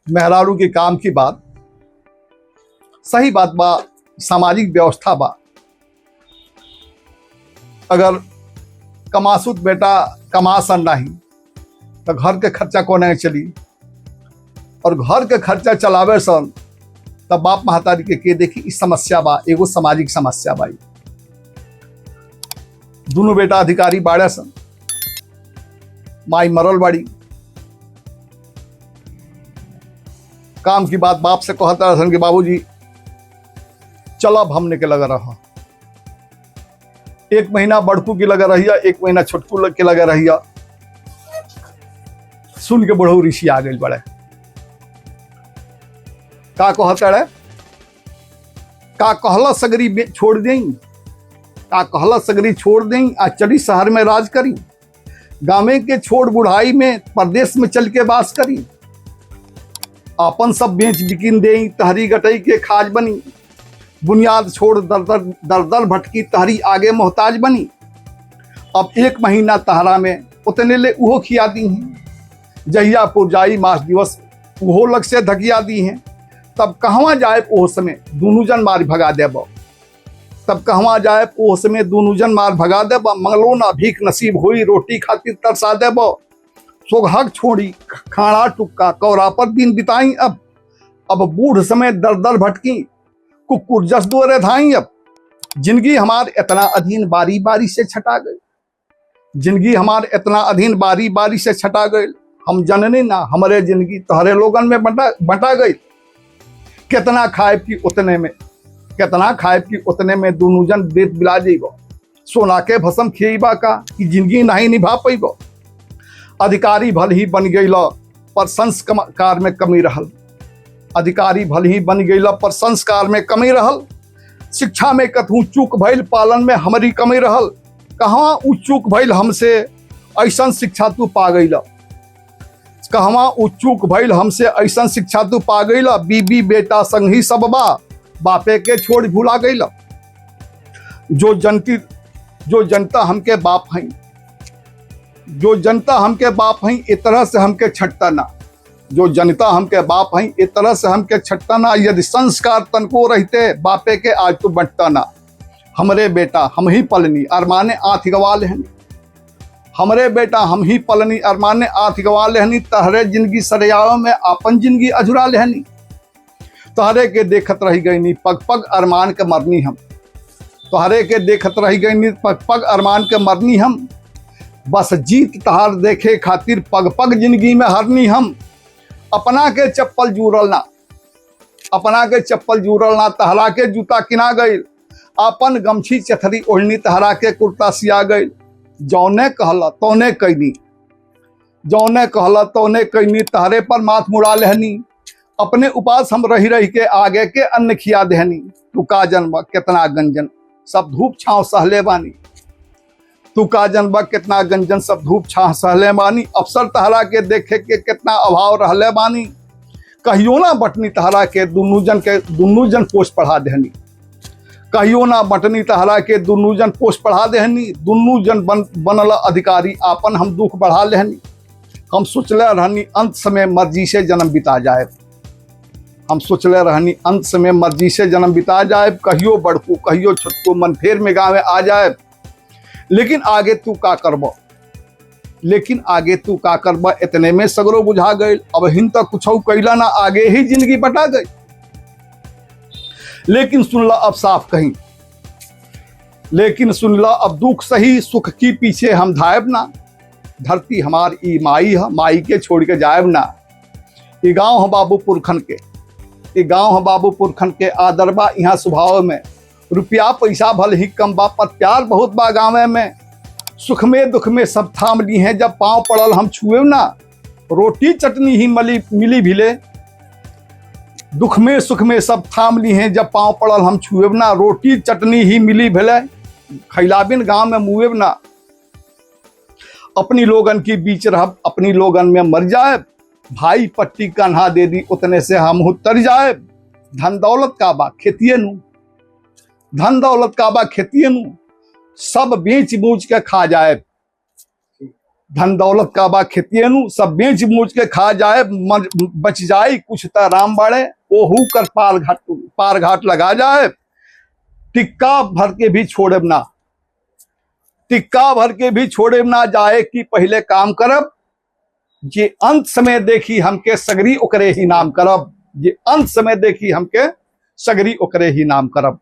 मेहरारू के काम की बात सही बात बा, सामाजिक व्यवस्था बा। अगर कमासुत बेटा कमासन नहीं तो घर के खर्चा कोने चली, और घर के खर्चा चलावे सन तब बाप महतारी के देखी इस समस्या बा, एगो सामाजिक समस्या बा। दोनों बेटा अधिकारी बाड़े सन, माई मरल बाड़ी। काम की बात बाप से कहता सन कि बाबूजी चल अब हमने के लगा रहा, 1 महीना बड़कू की लगा रही, 1 महीना छोटकू के लगा रही। सुन के बड़ो ऋषि आ गई बड़े, का कहता है, का कहला सगरी छोड़ दें, का कहला सगरी छोड़ दें, आ चली शहर में राज करी, गाँव के छोड़ बुढ़ाई में परदेश में चल के बास करी, अपन सब बेच बिकिन दें, तहरी गटई के खाज बनी, बुनियाद छोड़ दर दर भटकी, तहरी आगे मोहताज बनी। अब 1 महीना तहरा में उतने ले उहो खिया दी हैं, जहिया पुरजाई मास दिवस उहो लग से धकिया दी हैं। तब कहवा जाए ओह समय दोनों जन मार भगा देब, तब कहवा जाए ओह समय दोनों जन मार भगा देब, मंगलो ना भीख नसीब हुई, रोटी खातिर तरसा देब, सोघक छोड़ी खाना टुक्का कौरा पर दिन बिताई। अब बूढ़ समय दर दर भटकी, कुकुर जस दोरे धाई। अब जिंदगी हमार इतना अधीन बारी बारी से छटा गई, जिंदगी हमार इतना अधीन बारी बारी से छटा गई। हम जनने ना हमारे जिंदगी तहरे लोगन में बटा गई। कितना खाए की उतने में, कितना खाए की उतने में दोनों जन बेत बिला जेबो, सोना के भसम खिएबा का कि जिंदगी नहीं निभा पैबो। अधिकारी भल ही बन गई पर संस्कार में कमी रहल, अधिकारी भल ही बन गई पर संस्कार में कमी रहल। शिक्षा में कथू चूक भइल, पालन में हमारी कमी रहल। कहाँ उ चूक भइल हमसे ऐसा शिक्षा तू पा गई, कहवा उ चूक भइल हमसे ऐसा शिक्षा तू पा गई। बीबी बेटा संग ही सब बा, बापे के छोड़ भुला गई। जो जनता हमके बाप हैं, जो जनता हमके बाप हैं, इस तरह से हमके छटता ना, जो जनता हमके बाप हैं, इस तरह से हमके छटता ना। यदि संस्कार तनको रहते बापे के आज तो बंटता ना। हमरे बेटा हम ही पलनी अरमाने आँख गवा लेहनी, हमरे बेटा हम ही पलनी अरमाने आँख गवा लेहनी। तहरे जिंदगी सरियाव में अपन जिंदगी अझुरा लेहनी, तहरे के देखत रह गई नी पग पग अरमान के मरनी हम, तहरे के देखत रह गई नी पग पग अरमान के मरनी हम। बस जीत तहार देखे खातिर पग पग जिंदगी में हरनी हम। अपना के चप्पल जूरल ना, अपना के चप्पल जूरल ना, तहरा के जूता किना गई। अपन गमछी चथरी ओढ़नी, तहरा के कुर्ता सिया गई। जौने कहला तौने कैनी, जौने कहला तौने कैनी, तहरे पर माथ मुड़ा लेहनी। अपने उपास हम रही रही के आगे के अन्न खिया देहनी। तू का जनबा कितना गंजन सब धूप छाँव सहले बानी, तू का जनबा कितना गंजन सब धूप छाँव सहले बानी। अफसर तहरा के देखे के कितना अभाव रहले बानी। कहियो ना बटनी तहरा के दुनू जन पोस्ट पढ़ा देहनी, कहियो ना बटनी तहरा के दुनू जन पोस्ट पढ़ा देहनी। दुनू जन बनल अधिकारी आपन हम दुख बढ़ा लेहनी। हम सोचले रहनी अंत समय मर्जी से जन्म बिता जाए, हम सोचले रहनी अंत समय मर्जी से जन्म बिता जाए। कहियो बड़कू कहियो छोटकू मन फेर में गाँव आ जाए। लेकिन आगे तू का करब, लेकिन आगे तू का करब, इतने में सगरो बुझा गई। अब हिन तक कुछ कैला ना, आगे ही जिंदगी बटा गई। लेकिन सुनला अब साफ कहीं, लेकिन सुनला अब दुख सही, सुख की पीछे हम धायब ना। धरती हमार ई माई है, माई के छोड़ के जायब ना। ये गाँव है बाबू पुरखन के, ये गाँव है बाबू पुरखन के। आदर बा यहाँ स्वभाव में, रुपया पैसा भल ही कम बा पर प्यार बहुत बा गाँव में। सुख में दुख में सब थाम ली हैं, जब पाँव पड़ल हम छुए ना। रोटी चटनी ही मिली भिले, दुख में सुख में सब थाम ली हैं, जब पाँव पड़ल हम छुए ना। रोटी चटनी ही मिली भेले, खैलाबिन गाँव में मुएब ना। अपनी लोगन के बीच रह, अपनी लोगन में मर जाए। भाई पट्टी कान्हा दे दी, उतने से हम तर जाए। धन दौलत का बा खेतिए नू, धन दौलत का बा खेतिए नू, सब बेच बूझ के खा जाए। धन दौलत का बा खेतियनु, सब बेच मूच के खा जाए, बच जाए कुछ त राम बाड़े, ओहू कर पार घाट लगा जाए, टिक्का भर के भी छोड़े ना, टिक्का भर के भी छोड़े ना जाए कि पहले काम करब, ये अंत समय देखी हमके सगरी ओकरे ही नाम करब, ये अंत समय देखी हमके सगरी ओकरे ही नाम करब।